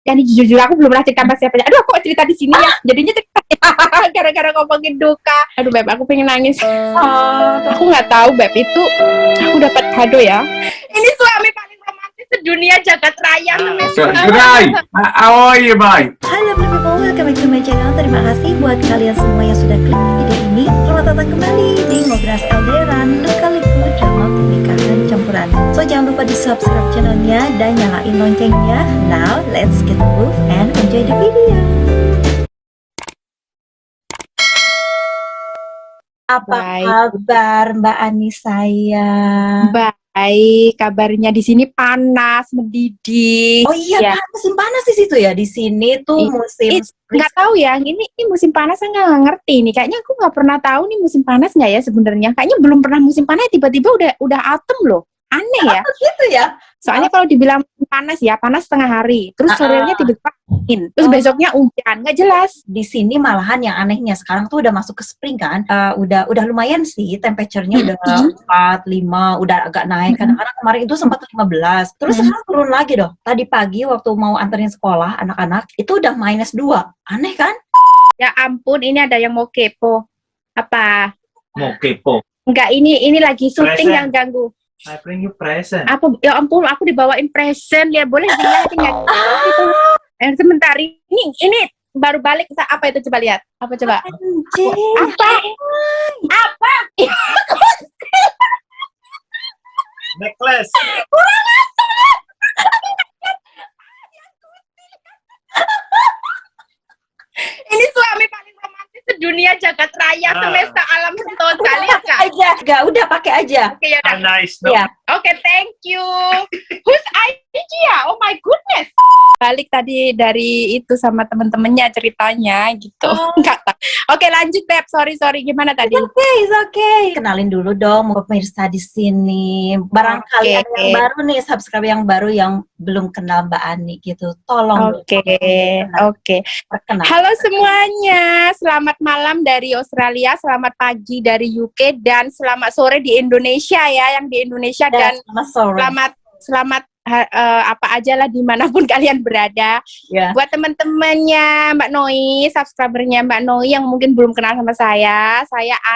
Yang jujur aku belum pernah cerita sama siapa. Aduh, kok cerita di sini ya? Jadinya cerita gara-gara ngomongin duka. Aduh, Beb, aku pengen nangis. Aku nggak tahu, Beb, itu aku dapat kado ya. Ini suami paling romantis sedunia jagat raya semesta. Subscribe. How are you, bye? Halo people, welcome back to my channel. Terima kasih buat kalian semua yang sudah klik video ini. Selamat datang kembali di Ngobras LDRan, Lika-liku drama pernikahan campuran. So jangan lupa di subscribe channelnya dan nyalain loncengnya. Now let's get move and enjoy the video. Apa kabar Mbak Ani sayang? Baik, kabarnya di sini panas, mendidih. Oh iya, musim panas di situ ya. Di sini tuh musim nggak tahu ya. Ini musim panas, saya nggak ngerti nih. Kayaknya aku nggak pernah tahu nih musim panas nggak ya sebenarnya. Kayaknya belum pernah musim panas, tiba-tiba udah autumn loh. Aneh ya. Gitu ya. Soalnya kalau dibilang panas ya, panas setengah hari. Terus sorenya tiba-tiba angin. Terus besoknya hujan, nggak jelas. Di sini malahan yang anehnya sekarang tuh udah masuk ke spring kan. Udah lumayan sih temperature-nya udah 4, 5, udah agak naik. Kadang-kadang kemarin itu sempat 15. Terus sekarang turun lagi dong. Tadi pagi waktu mau anterin sekolah anak-anak, itu udah -2. Aneh kan? Ya ampun, ini ada yang mau kepo. Apa? Mau kepo? Enggak, ini lagi syuting yang ganggu. I bring you present. Apa? Ya ampun, aku dibawain present ya, boleh dilihatin nggak? Sebentar, ini baru balik. Apa itu, coba lihat? Apa coba? Apa? Necklace. Ini suami paling romantis sedunia jagat raya semesta alam semesta kali ya, Kak? Enggak, udah pakai aja. Oke, ya udah. Nice, no? Ya. Oke, thank you. Who's Aikia? Oh my goodness. Balik tadi dari itu sama temen-temennya ceritanya gitu. Enggak tahu. Oke, lanjut Beb. Sorry. Gimana tadi? It's okay. Kenalin dulu dong pemirsa di sini. Barangkali ada yang baru nih, subscribe yang baru yang belum kenal Mbak Ani gitu. Tolong. Oke. Perkenalkan. Halo semuanya. Selamat malam dari Australia, selamat pagi dari UK, dan selamat sore di Indonesia ya, yang di Indonesia, dan selamat apa aja lah dimanapun kalian berada. Buat teman-temannya Mbak Noi, subscribernya Mbak Noi yang mungkin belum kenal sama saya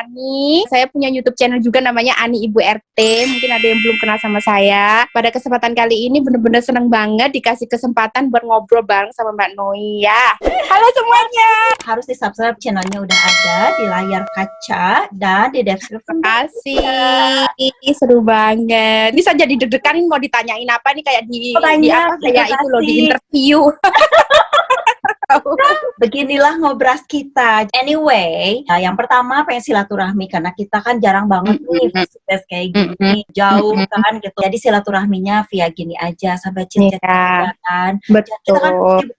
Ani. Saya punya YouTube channel juga namanya Ani Ibu RT. Mungkin ada yang belum kenal sama saya. Pada kesempatan kali ini bener-bener seneng banget dikasih kesempatan buat ngobrol bareng sama Mbak Noi ya. Halo semuanya. Harus di subscribe, channelnya udah ada di layar kaca dan di deskripsi. Terima kasih, seru banget. Ini saya jadi deg-degan mau ditanyain apa nih, kayak di apa, kayak itu loh, di interview. Beginilah ngobras kita. Anyway, yang pertama pengen silaturahmi karena kita kan jarang banget nih face kayak gini, jauh kan gitu. Jadi silaturahminya via gini aja, sampai chat-chat kan. Betul. Kita kan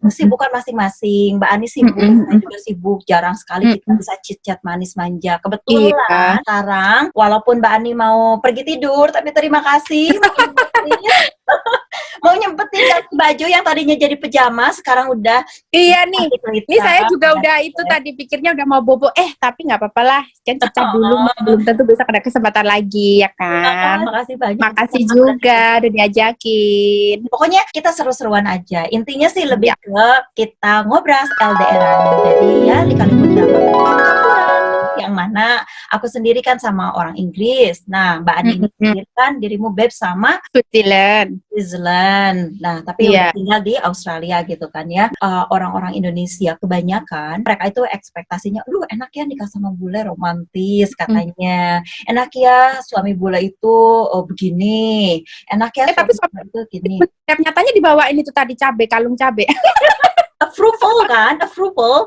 sibukan masing-masing. Mbak Ani sibuk, saya juga sibuk. Jarang sekali kita bisa chit-chat manis manja. Kebetulan sekarang walaupun Mbak Ani mau pergi tidur, tapi terima kasih mau nyempetin ganti baju yang tadinya jadi pejama sekarang udah. Iya nih, ini saya juga udah itu tadi pikirnya udah mau bobo, tapi nggak apa-apa lah, kan cicak dulu, belum tentu bisa ada kesempatan lagi ya kan. Makasih banyak. Makasih juga udah diajakin. Pokoknya kita seru-seruan aja. Intinya sih lebih ke kita ngobras LDRan. Jadi ya lika-liku drama yang mana aku sendiri kan sama orang Inggris. Nah, Mbak Ani sendiri kan dirimu Beb sama Switzerland. Nah, tapi udah tinggal di Australia gitu kan ya. Orang-orang Indonesia kebanyakan mereka itu ekspektasinya, enak ya nikah sama bule, romantis katanya. Enak ya suami bule itu begini. Enak ya tapi suami itu gini. Nyatanya dibawain itu tadi kalung cabe. Approval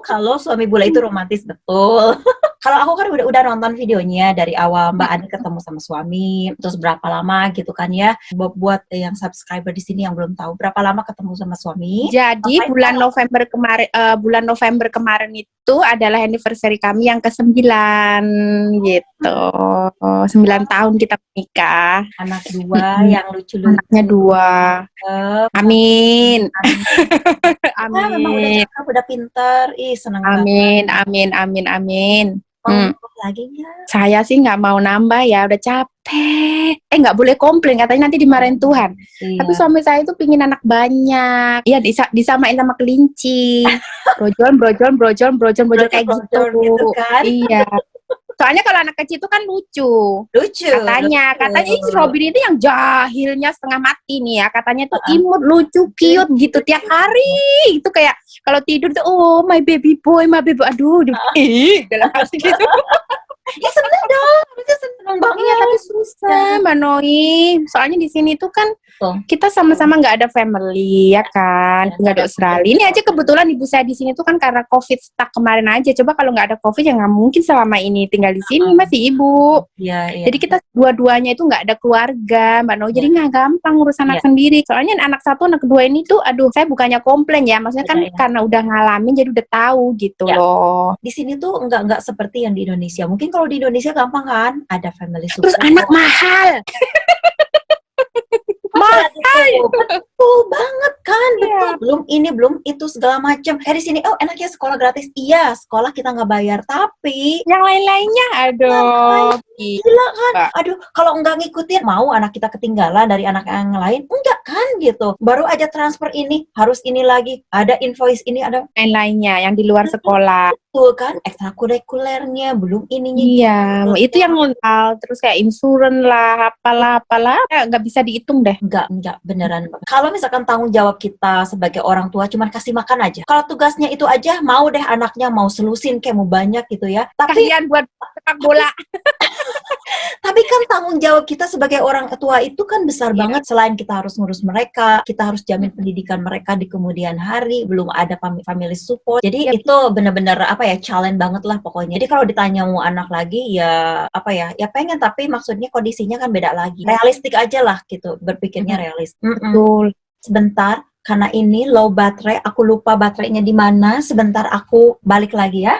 kalau suami bule itu romantis, betul. Kalau aku kan udah nonton videonya dari awal Mbak Ani ketemu sama suami, terus berapa lama gitu kan ya. Buat yang subscriber di sini yang belum tahu, berapa lama ketemu sama suami? Jadi bulan November kemarin itu adalah anniversary kami yang ke-9 gitu. 9 tahun kita menikah. Anak 2 yang lucu-lucu. Anaknya 2. Amin. Memang udah pinter. Senang banget. Amin. Mau nambah lagi nggak? Saya sih nggak mau nambah ya, udah capek. Nggak boleh komplain, katanya nanti dimarahin Tuhan. Iya. Tapi suami saya itu pingin anak banyak. Iya, disamain sama kelinci. Brojol kayak gitu. Gitu kan? Iya. Soalnya kalau anak kecil itu kan lucu. Lucu. Katanya ini Robin ini yang jahilnya setengah mati nih ya. Katanya tuh imut, lucu, cute gitu tiap hari. Itu kayak kalau tidur tuh, oh my baby boy, aduh, dalam hati gitu. Ya seneng dong, harusnya seneng banget. Iya, tapi susah Mbak Noi. Soalnya di sini tuh kan kita sama-sama nggak ada family ya kan, nggak ada Australia. Ini aja kebetulan ibu saya di sini tuh kan karena COVID stuck kemarin aja. Coba kalau nggak ada COVID ya nggak mungkin selama ini tinggal di sini masih ibu. Iya. Jadi kita dua-duanya itu nggak ada keluarga Mbak Noi. Jadi nggak gampang ngurus anak sendiri. Soalnya anak satu, anak kedua ini tuh, aduh, saya bukannya komplain ya, maksudnya kan karena udah ngalamin jadi udah tahu gitu loh. Di sini tuh nggak seperti yang di Indonesia. Mungkin kalau di Indonesia gampang kan, ada family support. Terus anak mahal. Betul banget kan, betul. Belum ini, belum itu, segala macam. Di sini, enaknya sekolah gratis. Iya, sekolah kita nggak bayar, tapi yang lain-lainnya, aduh, gila kan. Aduh, kalau nggak ngikutin, mau anak kita ketinggalan dari anak yang lain? Enggak kan, gitu. Baru aja transfer ini, harus ini lagi, ada invoice ini, ada lain-lainnya yang di luar sekolah. Betul kan, ekstrakurikulernya, belum ininya. Iya, itu yang hal, terus kayak insurans lah, apalah, nggak bisa dihitung deh. Enggak, beneran. Kalau misalkan tanggung jawab kita sebagai orang tua cuman kasih makan aja. Kalau tugasnya itu aja, mau deh anaknya mau selusin kayak mau banyak gitu ya. Tapi kalian buat sepak bola. Tapi kan tanggung jawab kita sebagai orang tua itu kan besar banget. Selain kita harus ngurus mereka, kita harus jamin pendidikan mereka di kemudian hari, belum ada family support. Jadi itu benar-benar challenge banget lah pokoknya. Jadi kalau ditanya mau anak lagi ya pengen, tapi maksudnya kondisinya kan beda lagi. Realistik aja lah gitu, berpikirnya realistik. Betul. Sebentar, karena ini low baterai, aku lupa baterainya di mana. Sebentar, aku balik lagi ya.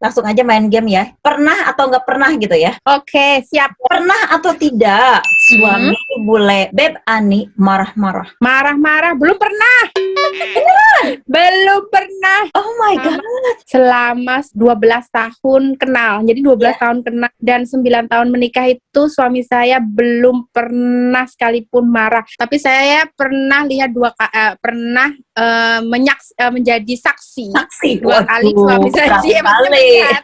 Langsung aja main game ya. Pernah atau nggak pernah gitu ya? Oke, siap. Pernah atau tidak suami bule Beb Ani marah-marah? Marah-marah? Belum pernah. Belum pernah. Oh my God. Selama 12 tahun kenal. Jadi 12 tahun kenal dan 9 tahun menikah itu suami saya belum pernah sekalipun marah. Tapi saya pernah lihat menjadi saksi. Dua kali suami saya melihat.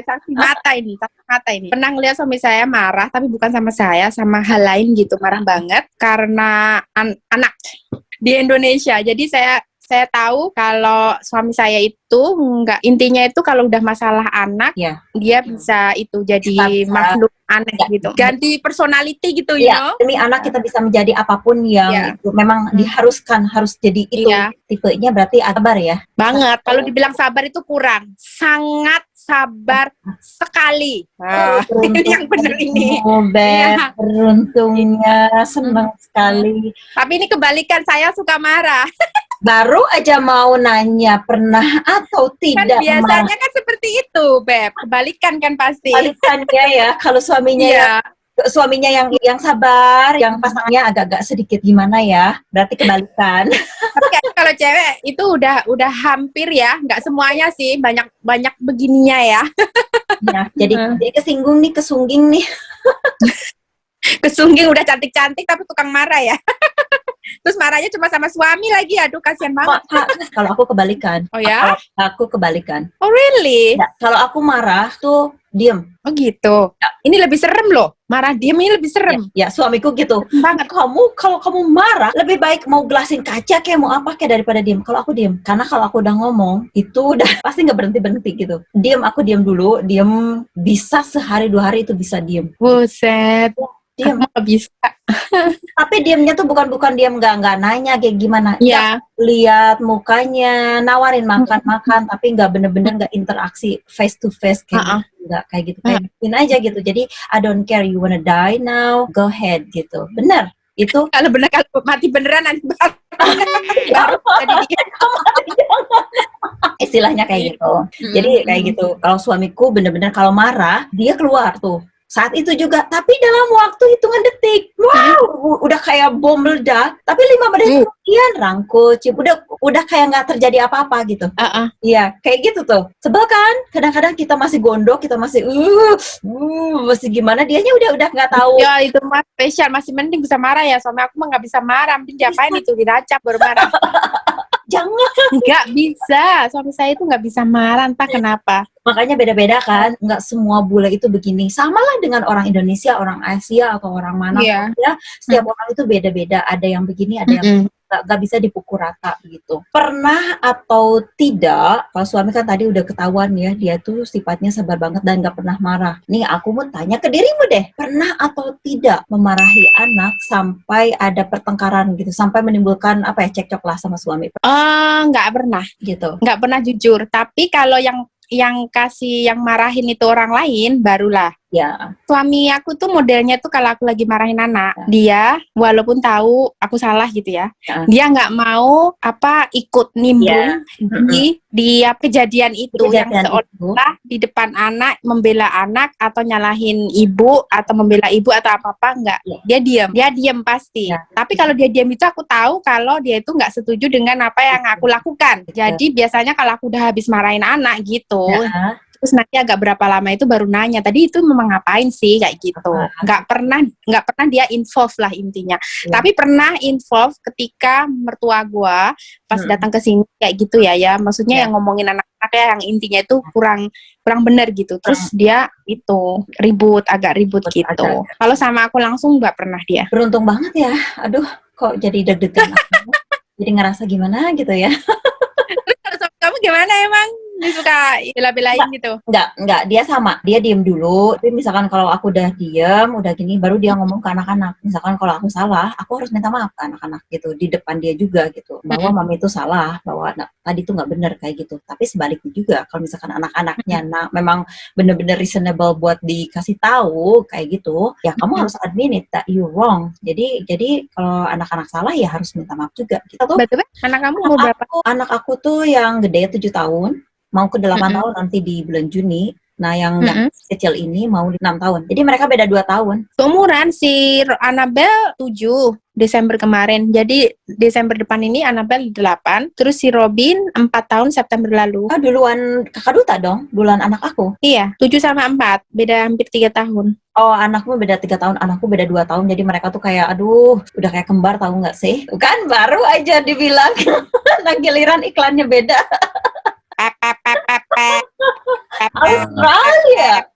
Saksi mata ini. Pernah ngeliat suami saya marah, tapi bukan sama saya, sama hal lain gitu, marah banget karena anak di Indonesia. Jadi saya tahu kalau suami saya itu intinya itu kalau udah masalah anak, dia bisa itu jadi makhluk aneh gitu. Ganti personality gitu ya. Demi anak kita bisa menjadi apapun yang itu memang diharuskan harus jadi itu. Tipenya berarti sabar ya. Banget. Kalau dibilang sabar itu kurang. Sangat sabar sekali. Ini yang benar ini. Beruntungnya senang sekali. Tapi ini kebalikan, saya suka marah. Baru aja mau nanya pernah atau tidak kan biasanya kan seperti itu, Beb. Kebalikan kan pasti. Kebalikannya ya, kalau suaminya suaminya yang sabar, yang pasangannya agak-agak sedikit gimana ya, berarti kebalikan. Tapi kalau cewek itu udah hampir ya, nggak semuanya sih, banyak begininya ya. Jadi kesinggung nih, kesungging nih. Kesungging udah cantik-cantik tapi tukang marah ya. Terus marahnya cuma sama suami lagi, aduh kasihan banget. Kalau aku kebalikan. Oh ya? Aku kebalikan. Oh really? Ya, kalau aku marah tuh diem. Oh gitu. Ya. Ini lebih serem loh. Marah diem ini lebih serem. Ya suamiku gitu. Banget. Kalau kamu marah, lebih baik mau gelasin kaca kayak mau apa kayak daripada diem. Kalau aku diem, karena kalau aku udah ngomong itu udah pasti nggak berhenti gitu. Aku diem dulu. Diem bisa sehari 2 hari itu bisa diem. Buset. Diem nggak bisa. Tapi diemnya tuh bukan diem nggak nanya kayak gimana. Iya. Lihat mukanya, nawarin makan, tapi nggak bener-bener nggak interaksi face to face kayak gitu. Nggak kayak gitu, kayak gituin aja gitu. Jadi I don't care, you wanna die now, go ahead gitu. Bener itu. Kalau mati beneran nanti istilahnya kayak gitu. Jadi kayak gitu. Kalau suamiku bener-bener kalau marah dia keluar tuh. Saat itu juga, tapi dalam waktu hitungan detik, wow, udah kayak bom meledak. Tapi 5 menit kemudian rangkul, udah udah kayak nggak terjadi apa-apa gitu. Iya, kayak gitu tuh. Sebel kan? Kadang-kadang kita masih gondok, kita masih masih gimana, dianya udah nggak tahu. Ya itu mah spesial, masih mending bisa marah ya. Suami aku mah nggak bisa marah, mending diapain itu, diracap baru marah. Jangan. Nggak bisa, suami saya itu nggak bisa marah, entah kenapa. Makanya beda-beda kan, nggak semua bule itu begini. Sama lah dengan orang Indonesia, orang Asia, atau orang mana Iya. ya. Setiap orang itu beda-beda. Ada yang begini, ada yang nggak bisa dipukul rata gitu. Pernah atau tidak, kalau suami kan tadi udah ketahuan ya, dia tuh sifatnya sabar banget dan nggak pernah marah. Nih aku mau tanya ke dirimu deh, pernah atau tidak memarahi anak sampai ada pertengkaran gitu, sampai menimbulkan apa ya, cekcok lah sama suami? Nggak pernah. Gitu. Nggak pernah jujur. Tapi kalau yang marahin itu orang lain, barulah. Ya. Suami aku tuh modelnya tuh kalau aku lagi marahin anak, dia walaupun tahu aku salah gitu ya, dia nggak mau ikut nimbrung di kejadian itu, yang seolah di depan anak membela anak atau nyalahin ibu atau membela ibu atau apa enggak. Dia diam pasti. Tapi kalau dia diam itu aku tahu kalau dia itu nggak setuju dengan apa yang aku lakukan. Jadi biasanya kalau aku udah habis marahin anak gitu, terus nanti agak berapa lama itu baru nanya, tadi itu memang ngapain sih, kayak gitu. Nggak pernah dia involve lah intinya. Tapi pernah involve ketika mertua gua pas datang ke sini kayak gitu ya, maksudnya yang ngomongin anak-anaknya yang intinya itu kurang benar gitu. Terus dia itu agak ribut gitu. Kalau sama aku langsung nggak pernah dia. Beruntung banget ya. Aduh, kok jadi deg-degan aku. Jadi ngerasa gimana gitu ya. Kamu gimana emang? Dia suka bela-belain gitu? Enggak, dia sama. Dia diem dulu. Tapi misalkan kalau aku udah diem, udah gini, baru dia ngomong ke anak-anak. Misalkan kalau aku salah, aku harus minta maaf ke anak-anak gitu. Di depan dia juga gitu. Bahwa mami itu salah, bahwa tadi itu nggak benar kayak gitu. Tapi sebaliknya juga, kalau misalkan anak-anaknya memang bener-bener reasonable buat dikasih tahu kayak gitu, ya kamu harus admit it that you wrong. Jadi kalau anak-anak salah ya harus minta maaf juga. Kita tuh. Betul, anak kamu umur berapa? Anak aku tuh yang gede 7 tahun. Mau ke 8 tahun nanti di bulan Juni. Nah, yang kecil ini mau 6 tahun. Jadi mereka beda 2 tahun. Seumuran, si Annabelle 7 Desember kemarin. Jadi Desember depan ini Annabelle 8. Terus si Robin 4 tahun September lalu. Duluan kakak Duta dong, duluan anak aku. Iya, 7 sama 4. Beda hampir 3 tahun. Oh, anakmu beda 3 tahun, anakku beda 2 tahun. Jadi mereka tuh kayak, aduh, udah kayak kembar, tahu nggak sih? Kan baru aja dibilang. Nah, giliran iklannya beda. Australia.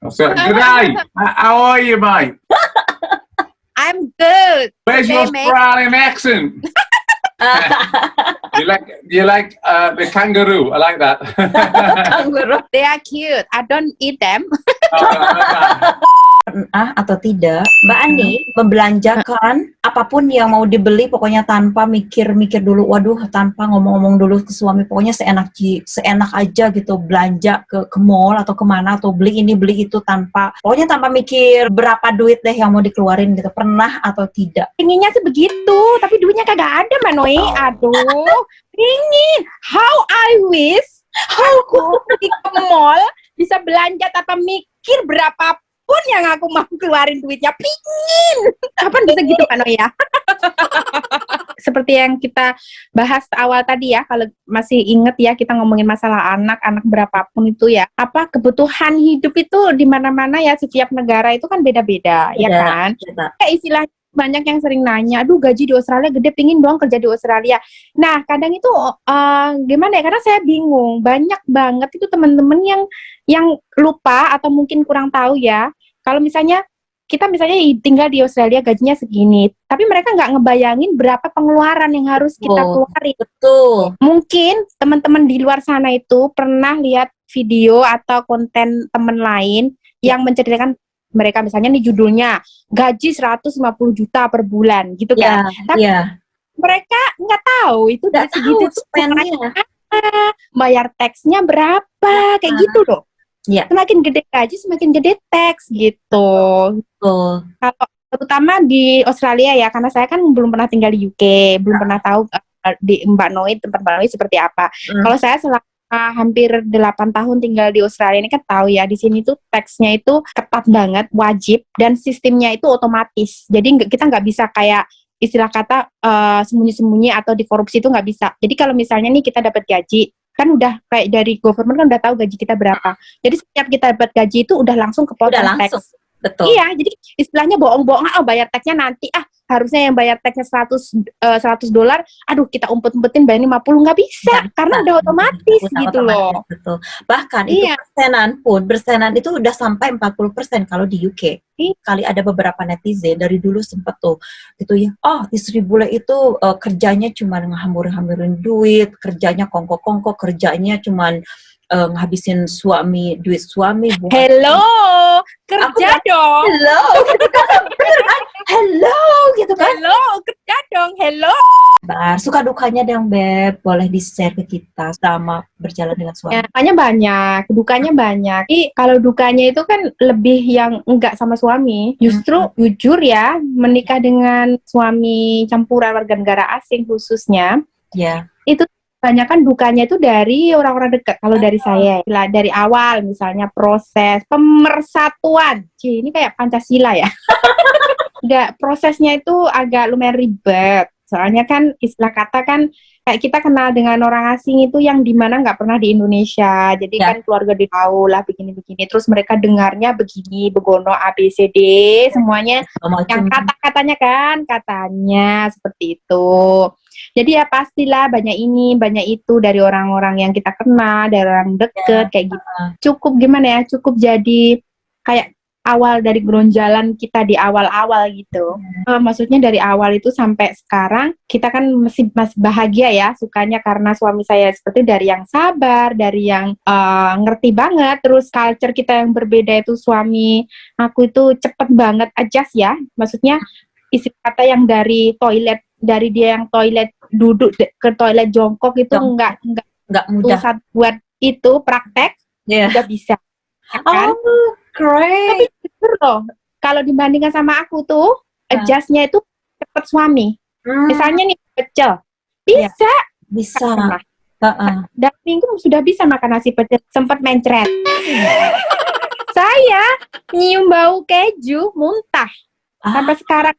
Good day. How are you, mate? I'm good. Where's your Australian accent? You like the kangaroo? I like that. Kangaroo. They are cute. I don't eat them. Pernah atau tidak Mbak Ani membelanjakan apapun yang mau dibeli, pokoknya tanpa mikir-mikir dulu, waduh, tanpa ngomong-ngomong dulu ke suami, pokoknya seenak aja gitu, belanja ke mall atau kemana, atau beli ini beli itu, pokoknya tanpa mikir berapa duit deh yang mau dikeluarin gitu. Pernah atau tidak? Inginnya sih begitu, tapi duitnya kagak ada, Manoi. Aduh, ingin. How I wish aku pergi ke mall bisa belanja tanpa mikir berapa pun yang aku mau keluarin duitnya. Pingin. Kapan bisa gitu, Pak Noya? Seperti yang kita bahas awal tadi ya, kalau masih inget ya, kita ngomongin masalah anak berapapun itu ya, kebutuhan hidup itu di mana-mana ya, setiap negara itu kan beda-beda, ya kan? Kayak istilah banyak yang sering nanya, aduh gaji di Australia gede, pingin dong kerja di Australia. Nah, kadang itu gimana ya, karena saya bingung, banyak banget itu teman-teman yang lupa atau mungkin kurang tahu ya, kalau misalnya kita tinggal di Australia gajinya segini, tapi mereka nggak ngebayangin berapa pengeluaran yang harus kita keluarin. Betul. Mungkin teman-teman di luar sana itu pernah lihat video atau konten teman lain yang menceritakan mereka, misalnya nih judulnya gaji 150 juta per bulan gitu kan. Tapi mereka nggak tahu itu dari segitu spendnya, bayar taxnya berapa, kayak gitu loh. Semakin gede gaji, semakin gede tax gitu. Kalau terutama di Australia ya, karena saya kan belum pernah tinggal di UK, belum pernah tahu di tempat Mbak Noi seperti apa. Kalau saya selama hampir 8 tahun tinggal di Australia ini kan tahu ya, di sini tuh taxnya itu ketat banget, wajib, dan sistemnya itu otomatis. Jadi kita nggak bisa kayak istilah kata sembunyi-sembunyi atau dikorupsi itu nggak bisa. Jadi kalau misalnya nih kita dapat gaji, kan udah kayak dari government kan udah tahu gaji kita berapa. Jadi setiap kita dapat gaji itu udah langsung kepotong teks. Betul. Iya, jadi istilahnya bohong-bohong, bayar teksnya nanti, harusnya yang bayar teksnya $100, aduh kita umpet-umpetin bayar 50, nggak bisa, karena udah otomatis gitu loh. Betul. Bahkan itu persenan itu udah sampai 40% kalau di UK. Kali ada beberapa netizen dari dulu sempet tuh gitu ya, istri bule itu kerjanya cuma ngehambur-hamburin duit, kerjanya kongko-kongko, kerjanya cuman ngabisin duit suami buat hello kerja dong hello gitu kan, hello kerja dong, hello. Suka dukanya dong Beb, boleh di-share ke kita selama berjalan dengan suami. Dukanya banyak, dukanya banyak. Kalau dukanya itu kan lebih yang enggak sama suami. Justru jujur ya, menikah dengan suami campuran warga negara asing khususnya, itu kebanyakan dukanya itu dari orang-orang dekat. Kalau dari saya, dari awal misalnya proses pemersatuan. Ini kayak Pancasila ya. Enggak, prosesnya itu agak lumayan ribet. Soalnya kan istilah kata kan kayak kita kenal dengan orang asing itu yang dimana nggak pernah di Indonesia. Jadi kan keluarga tahu lah begini-begini. Terus mereka dengarnya begini, begono A, B, C, D, semuanya. Yang kata-katanya kan, katanya seperti itu. Jadi ya pastilah banyak ini, banyak itu dari orang-orang yang kita kenal, dari orang deket, kayak gitu. Cukup gimana ya, cukup jadi kayak awal dari geronjalan kita di awal-awal gitu. Maksudnya dari awal itu sampai sekarang, kita kan masih bahagia ya, sukanya karena suami saya seperti dari yang sabar, dari yang ngerti banget, terus culture kita yang berbeda itu suami aku itu cepet banget adjust ya. Maksudnya istilah kata yang dari dia yang toilet duduk ke toilet jongkok itu enggak mudah buat itu praktek udah bisa kan? Great. Tapi jujur loh, kalau dibandingkan sama aku tuh adjustnya itu cepet suami. Misalnya nih pecel bisa dan minggu sudah bisa makan nasi pecel, sempat mencret. Saya nyium bau keju muntah. Sampai sekarang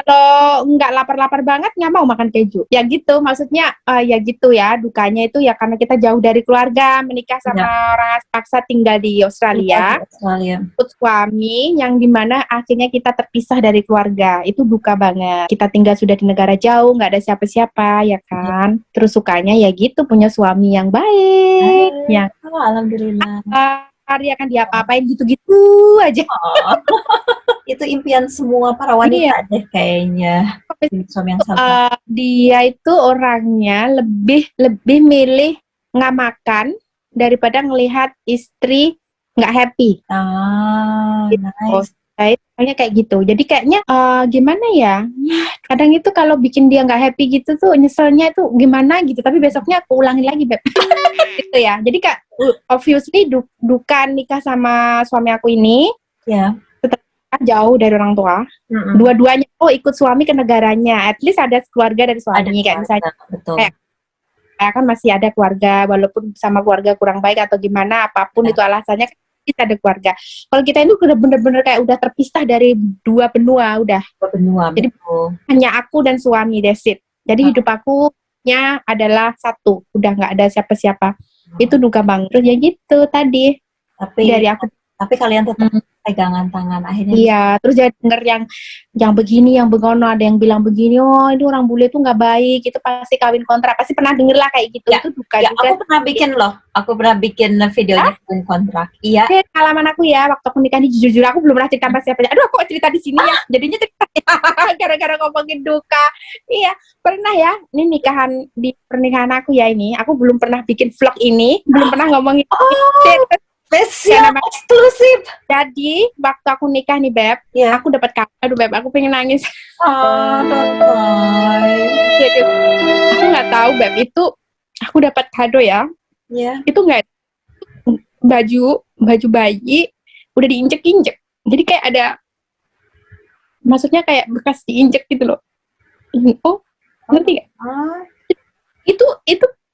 kalau nggak lapar-lapar banget nggak mau makan keju. Ya gitu, maksudnya ya gitu ya, dukanya itu ya karena kita jauh dari keluarga, menikah sama orang paksa tinggal di Australia. Ikut suami yang dimana akhirnya kita terpisah dari keluarga. Itu duka banget. Kita tinggal sudah di negara jauh, nggak ada siapa-siapa ya kan. Terus sukanya ya gitu, punya suami yang baik. Yang alhamdulillah. Ya kan diapa-apain gitu-gitu aja. Itu impian semua para wanita deh kayaknya. Suami yang sabar. Dia itu orangnya lebih milih nggak makan daripada ngelihat istri nggak happy. Gitu. Nice. Kayaknya kayak gitu. Jadi kayaknya gimana ya? Kadang itu kalau bikin dia nggak happy gitu tuh nyeselnya itu gimana gitu. Tapi besoknya aku ulangin lagi, Beb. Gitu ya. Jadi kak, obviously duka nikah sama suami aku ini. Tetap jauh dari orang tua. Dua-duanya ikut suami ke negaranya. At least ada keluarga dari suami kayak misalnya. Betul. Kayak kan masih ada keluarga walaupun sama keluarga kurang baik atau gimana apapun itu alasannya kita ada keluarga. Kalau kita itu udah bener-bener kayak udah terpisah dari dua benua udah. Jadi hanya aku dan suami, that's it. Jadi hidup akunya adalah satu, udah nggak ada siapa-siapa. Itu duka banget. Terus ya gitu tadi. Tapi kalian tetap pegangan tangan akhirnya. Iya, terus jadi denger yang begini, yang begono, ada yang bilang begini, oh ini orang bule tuh nggak baik, itu pasti kawin kontrak, pasti pernah denger lah kayak gitu. Itu duka juga. Aku pernah bikin videonya kawin kontrak. Iya. Pengalaman aku ya, waktu aku nikah ini jujur aku belum pernah cerita sama siapa. Aduh, aku cerita di sini ya. Jadinya cerita gara-gara ngomongin duka. Iya, pernah ya. Ini di pernikahan aku ya ini. Aku belum pernah bikin vlog ini, belum pernah ngomongin. Spesial eksklusif. Jadi waktu aku nikah nih Beb, aku dapat kado. Aduh Beb, aku pengen nangis. Jadi aku nggak tahu Beb, itu aku dapat kado ya. Itu nggak baju bayi udah diinjek-injek. Jadi kayak ada, maksudnya kayak bekas diinjek gitu loh. Oh, ngerti nggak?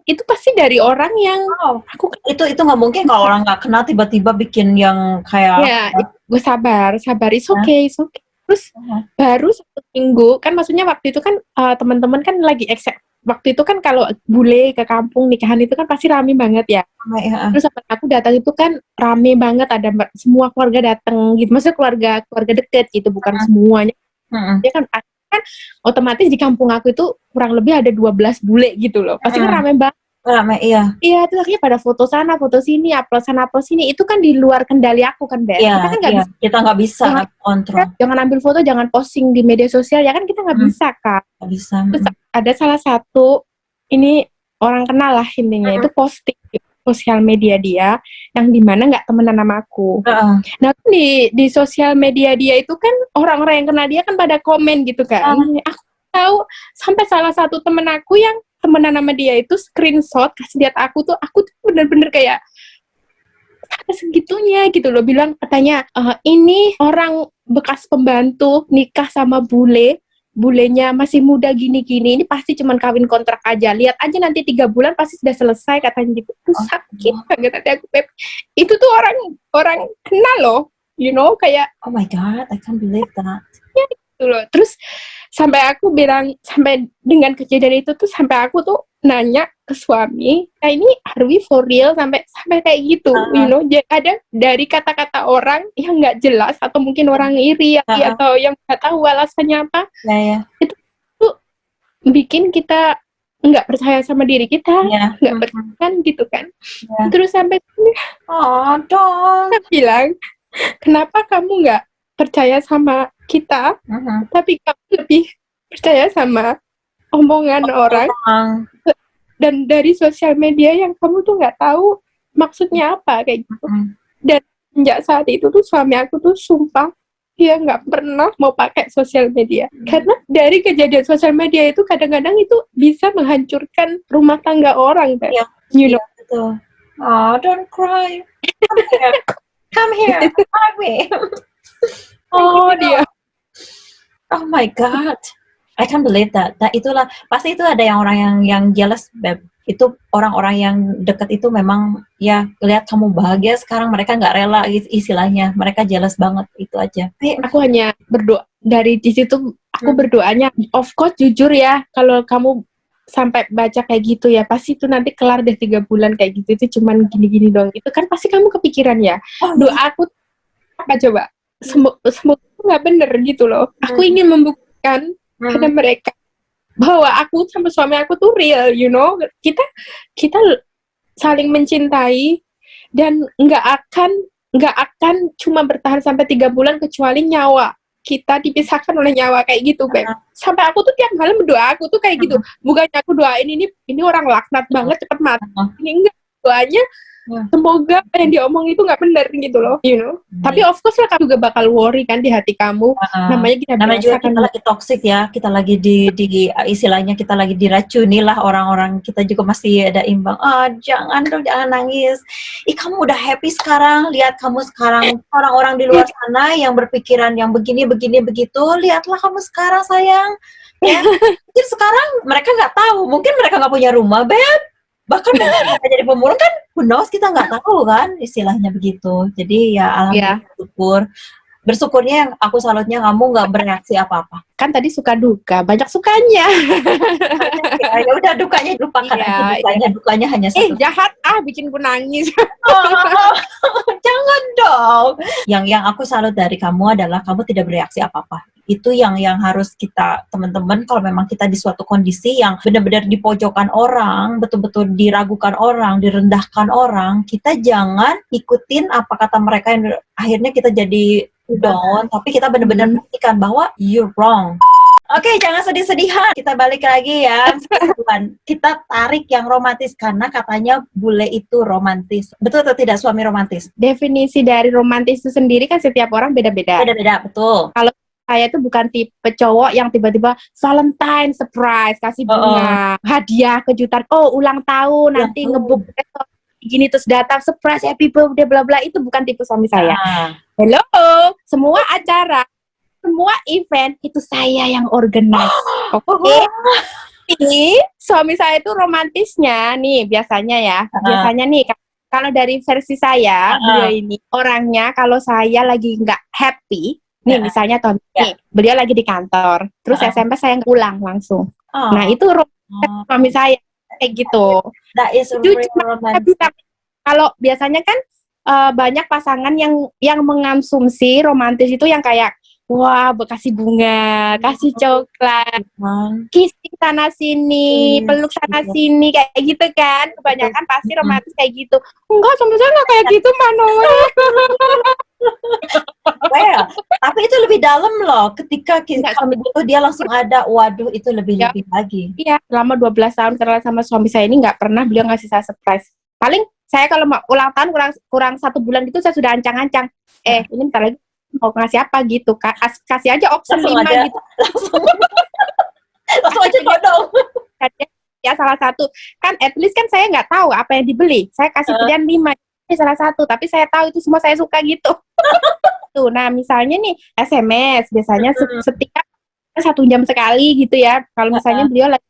Itu pasti dari orang yang itu nggak mungkin kalau orang nggak kenal tiba-tiba bikin yang kayak gue sabar, it's okay. Terus baru 1 minggu kan, maksudnya waktu itu kan teman-teman kan lagi waktu itu kan kalau bule ke kampung nikahan itu kan pasti rame banget ya. Terus sampai aku datang itu kan rame banget, ada semua keluarga datang gitu, maksudnya keluarga deket gitu, bukan semuanya. Dia kan otomatis di kampung aku itu kurang lebih ada 12 bule gitu loh, pasti kan rame banget. Rame, iya. Iya, terus akhirnya pada foto sana, foto sini, upload sana, upload sini. Itu kan di luar kendali aku kan, Beth. Iya, kita kan nggak bisa. Kita nggak bisa kontrol. Jangan ambil foto, jangan posting di media sosial, ya kan kita nggak bisa, Kak. Nggak bisa. Terus ada salah satu, ini orang kenal lah intinya, itu posting di sosial media dia, yang dimana nggak temenan sama aku. Nah, di sosial media dia itu kan, orang-orang yang kenal dia kan pada komen gitu kan. Aku tahu, sampai salah satu temen aku yang temenan sama dia itu screenshot kasih lihat aku tuh bener-bener kayak segitunya gitu loh, bilang katanya ini orang bekas pembantu nikah sama bulenya masih muda gini-gini, ini pasti cuman kawin kontrak aja, lihat aja nanti 3 bulan pasti sudah selesai, katanya gitu. Sakit banget hati aku, Beb. Itu tuh orang kenal loh, you know, kayak oh my god, I can't believe that. Ya, gitu loh. Terus sampai dengan kejadian itu tuh sampai aku tuh nanya ke suami, ini are we for real, sampai kayak gitu, you know. Ada dari kata-kata orang yang nggak jelas atau mungkin orang iri atau yang nggak tahu alasannya apa, itu tuh bikin kita nggak percaya sama diri kita, nggak percaya gitu kan. Terus sampai dong, saya bilang, kenapa kamu nggak percaya sama kita, tapi kamu lebih percaya sama omongan orang dan dari sosial media yang kamu tuh nggak tahu maksudnya apa, kayak gitu. Dan sejak saat itu tuh suami aku tuh sumpah dia nggak pernah mau pakai sosial media, karena dari kejadian sosial media itu kadang-kadang itu bisa menghancurkan rumah tangga orang, kan? You know. Betul. Oh, don't cry. Come here. Hug me. Dia. Oh my god, I can't believe that. Nah, itulah pasti itu ada orang yang jealous, Beb. Itu orang-orang yang dekat itu memang ya lihat kamu bahagia sekarang, mereka nggak rela istilahnya, mereka jealous banget, itu aja. Aku hanya berdoa dari di situ, aku berdoanya, of course jujur ya, kalau kamu sampai baca kayak gitu ya, pasti itu nanti kelar deh 3 bulan kayak gitu, itu cuman gini-gini doang. Itu kan pasti kamu kepikiran ya. Doa aku apa coba? Semoga nggak bener gitu loh. Aku ingin membuktikan pada mereka bahwa aku sama suami aku tuh real, you know. Kita saling mencintai dan nggak akan cuma bertahan sampai 3 bulan kecuali nyawa kita dipisahkan oleh nyawa, kayak gitu, Beb. Sampai aku tuh tiap malam berdoa, aku tuh kayak gitu. Bukannya aku doain ini orang laknat banget cepet mati. Ini enggak, doanya semoga yang diomong itu nggak benar gitu loh, you know. Tapi of course lah kamu juga bakal worry kan di hati kamu. Namanya juga kita lagi toxic ya, kita lagi di istilahnya kita lagi diracuni lah orang-orang, kita juga masih ada imbang. Jangan nangis. Kamu udah happy sekarang, lihat kamu sekarang. Orang-orang di luar sana yang berpikiran yang begini begitu, lihatlah kamu sekarang, sayang. Ya, mungkin sekarang mereka nggak tahu, mungkin mereka nggak punya rumah, Beb. Bahkan mereka jadi pemulung kan, who knows, kita nggak tahu kan, istilahnya begitu. Jadi ya alhamdulillah, bersyukurnya yang aku salutnya kamu nggak bereaksi apa-apa. Kan tadi suka duka, banyak sukanya. Ya udah, dukanya lupakan aja, dukanya hanya satu. Jahat bikin ku nangis. Jangan dong. Yang aku salut dari kamu adalah kamu tidak bereaksi apa-apa. Itu yang harus kita, teman-teman, kalau memang kita di suatu kondisi yang benar-benar dipojokkan orang, betul-betul diragukan orang, direndahkan orang, kita jangan ikutin apa kata mereka yang akhirnya kita jadi down, tapi kita benar-benar buktikan bahwa you're wrong. Oke, jangan sedih-sedihan. Kita balik lagi ya. Kita tarik yang romantis, karena katanya bule itu romantis. Betul atau tidak, suami romantis? Definisi dari romantis itu sendiri kan setiap orang beda-beda. Beda-beda, betul. Kalau saya tuh bukan tipe cowok yang tiba-tiba Valentine surprise, kasih bunga, hadiah, kejutan, ulang tahun, nanti ngebuk gini terus datang surprise happy birthday bla bla, itu bukan tipe suami saya. Hello, semua acara, semua event itu saya yang organize. Oke. Ini suami saya itu romantisnya nih biasanya nih, kalau dari versi saya, beliau ini orangnya kalau saya lagi nggak happy, Nih misalnya contoh nih, beliau lagi di kantor, terus SMS saya pulang langsung. Nah itu suami saya kayak gitu. That is Jujur, real romantic. bisa. Kalau biasanya kan banyak pasangan yang mengonsumsi romantis itu yang kayak wah, kasih bunga, kasih coklat, kissing sana sini, peluk sana sini, kayak gitu kan. Kebanyakan pasti romantis kayak gitu. Enggak, sama saya nggak kayak gitu, Manoel. Well, tapi itu lebih dalam loh. Ketika kami butuh dia langsung ada, waduh itu lebih-lebih lagi. Iya, selama 12 tahun kenal sama suami saya ini nggak pernah beliau ngasih saya surprise. Paling saya kalau mau ulang tahun kurang 1 bulan gitu saya sudah ancang-ancang. Ini bentar lagi mau ngasih apa gitu, kasih aja option 5 gitu. Langsung aja bodong. Ya salah satu, kan at least kan saya nggak tahu apa yang dibeli. Saya kasih pilihan 5, ini salah satu, tapi saya tahu itu semua saya suka gitu. Tuh, nah misalnya nih SMS, biasanya setiap 1 jam sekali gitu ya. Kalau misalnya beliau lagi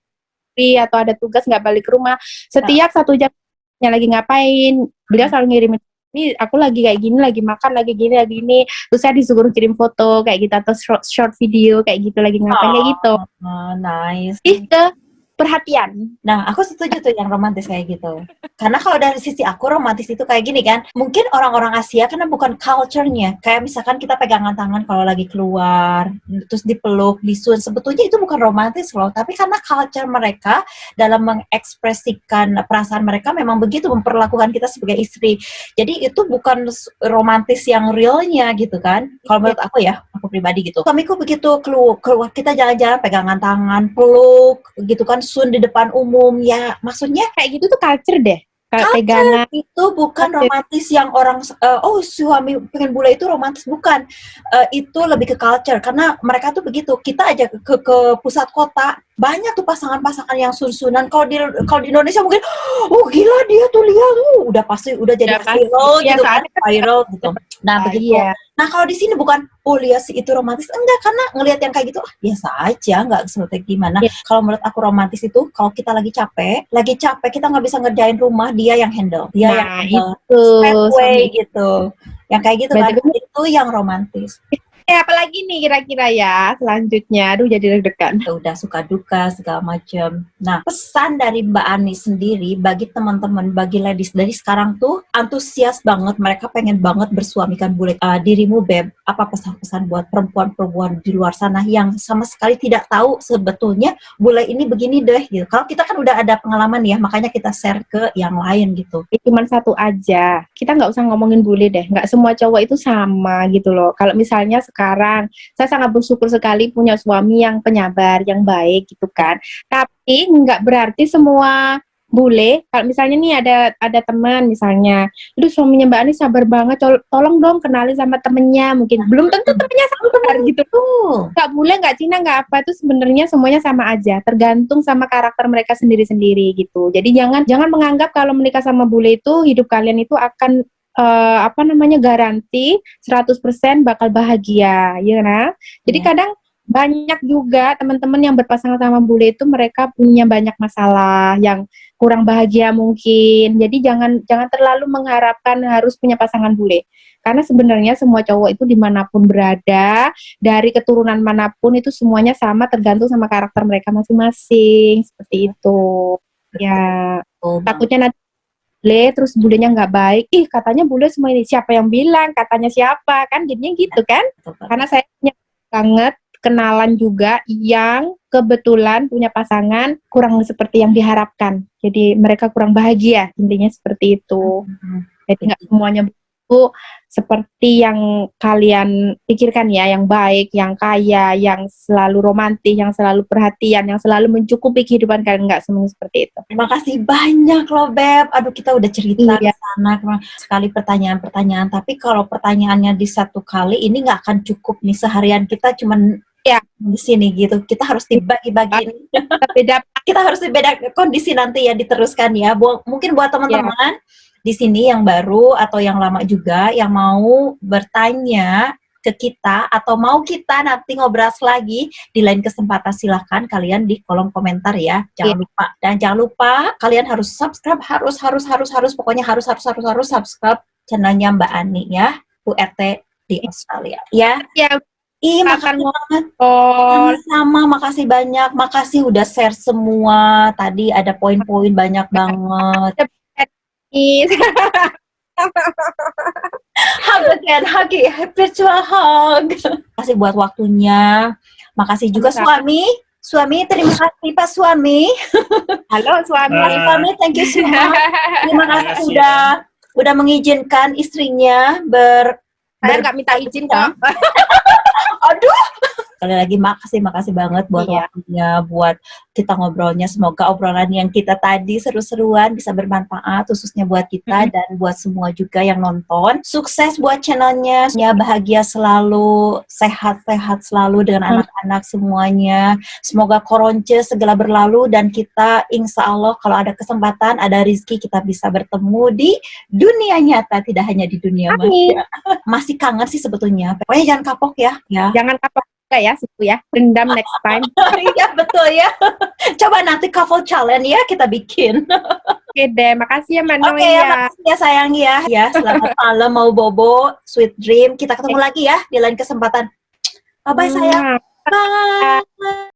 free atau ada tugas nggak balik ke rumah, setiap 1 jamnya lagi ngapain, beliau selalu ngirimin, ini aku lagi kayak gini, lagi makan, lagi gini, terus saya disuruh kirim foto kayak gitu atau short video kayak gitu, lagi ngapain kayak gitu. Nice. Ke perhatian. Nah, aku setuju tuh yang romantis kayak gitu. Karena kalau dari sisi aku romantis itu kayak gini kan, mungkin orang-orang Asia karena bukan culture-nya. Kayak misalkan kita pegangan tangan kalau lagi keluar, terus dipeluk, disun. Sebetulnya itu bukan romantis loh, tapi karena culture mereka dalam mengekspresikan perasaan mereka memang begitu memperlakukan kita sebagai istri. Jadi itu bukan romantis yang realnya gitu kan. Kalau menurut aku ya, aku pribadi gitu. Suamiku begitu keluar kita jalan-jalan pegangan tangan, peluk gitu kan, sun di depan umum ya, maksudnya kayak gitu tuh culture deh. Pegangan itu bukan romantis yang orang suami pengen bule itu romantis, bukan. Itu lebih ke culture karena mereka tuh begitu. Kita aja ke pusat kota banyak tuh pasangan-pasangan yang sun-sunan. Kalau di Indonesia mungkin gila dia tuh lihat udah pasti udah jadi viral gitu kan, viral gitu. Nah begitu. Nah kalau di sini bukan lihat si itu romantis, enggak, karena ngelihat yang kayak gitu biasa aja, nggak seperti gimana. Kalau menurut aku romantis itu kalau kita lagi capek kita nggak bisa ngerjain rumah, dia yang handle, dia yang stepway gitu, yang kayak gitu kan, itu yang romantis. Apalagi nih kira-kira ya selanjutnya, aduh jadi deg-degan. Udah suka duka segala macam. Nah, pesan dari Mbak Ani sendiri bagi teman-teman, bagi ladies dari sekarang tuh antusias banget, mereka pengen banget bersuamikan bule. Dirimu Beb, apa pesan-pesan buat perempuan-perempuan di luar sana yang sama sekali tidak tahu sebetulnya bule ini begini deh gitu. Kalau kita kan udah ada pengalaman ya, makanya kita share ke yang lain gitu. Cuman satu aja, kita nggak usah ngomongin bule deh, nggak semua cowok itu sama gitu loh. Kalau misalnya sekarang, saya sangat bersyukur sekali punya suami yang penyabar, yang baik gitu kan. Tapi nggak berarti semua bule, kalau misalnya nih ada teman misalnya, aduh suaminya Mbak Ani sabar banget, tolong dong kenalin sama temennya, mungkin belum tentu temennya sabar gitu tuh. Nggak bule, nggak Cina, nggak apa, itu sebenarnya semuanya sama aja, tergantung sama karakter mereka sendiri-sendiri gitu. Jadi jangan menganggap kalau menikah sama bule itu hidup kalian itu akan garansi 100% bakal bahagia, ya kan? Jadi kadang banyak juga teman-teman yang berpasangan sama bule itu mereka punya banyak masalah yang kurang bahagia mungkin. Jadi jangan terlalu mengharapkan harus punya pasangan bule. Karena sebenarnya semua cowok itu dimanapun berada, dari keturunan manapun itu semuanya sama, tergantung sama karakter mereka masing-masing, seperti itu. Ya, takutnya nanti terus bulenya nggak baik, katanya bule semua ini, siapa yang bilang, katanya siapa, kan jadinya gitu kan. Karena saya punya banget kenalan juga yang kebetulan punya pasangan kurang seperti yang diharapkan, jadi mereka kurang bahagia, intinya seperti itu. Jadi nggak semuanya seperti yang kalian pikirkan ya, yang baik, yang kaya, yang selalu romantis, yang selalu perhatian, yang selalu mencukupi kehidupan kalian, nggak semuanya seperti itu. Terima kasih banyak loh Beb. Aduh, kita udah cerita ke sana sekali pertanyaan-pertanyaan, tapi kalau pertanyaannya di satu kali ini nggak akan cukup nih, seharian kita cuman di sini gitu. Kita harus dibagi-bagi. Kita harus beda kondisi nanti ya, diteruskan ya. Mungkin buat teman-teman di sini yang baru atau yang lama juga yang mau bertanya ke kita atau mau kita nanti ngobrol lagi di lain kesempatan, silahkan kalian di kolom komentar ya. Jangan lupa, dan jangan lupa kalian harus subscribe, harus pokoknya harus subscribe channelnya Mbak Ani ya, URT di Australia ya. Iya, Akan makasih banget. ngobrol. Sama-sama, makasih banyak. Makasih udah share semua. Tadi ada poin-poin banyak banget. Hug again, hug ya, virtual hug. Makasih buat waktunya. Makasih juga suami. Suami, terima kasih Pak Suami. Halo suami. Suami, thank you so much. Terima kasih udah mengizinkan istrinya Saya nggak minta izin kok. Aduh. Sekali lagi makasih banget buat waktunya, buat kita ngobrolnya. Semoga obrolan yang kita tadi seru-seruan bisa bermanfaat khususnya buat kita dan buat semua juga yang nonton. Sukses buat channelnya, bahagia selalu, sehat-sehat selalu dengan anak-anak semuanya. Semoga koronce segera berlalu dan kita insya Allah kalau ada kesempatan, ada rezeki kita bisa bertemu di dunia nyata, tidak hanya di dunia maya. Masih kangen sih sebetulnya. Pokoknya jangan kapok ya. Jangan kapok ya, situ ya. Dendam next time. Iya betul ya. Coba nanti couple challenge ya kita bikin. Oke deh, makasih ya Mbak Noi. Oke ya, makasih ya sayang ya. Ya, selamat malam mau bobo, sweet dream. Kita ketemu lagi ya di lain kesempatan. Bye bye sayang. Bye.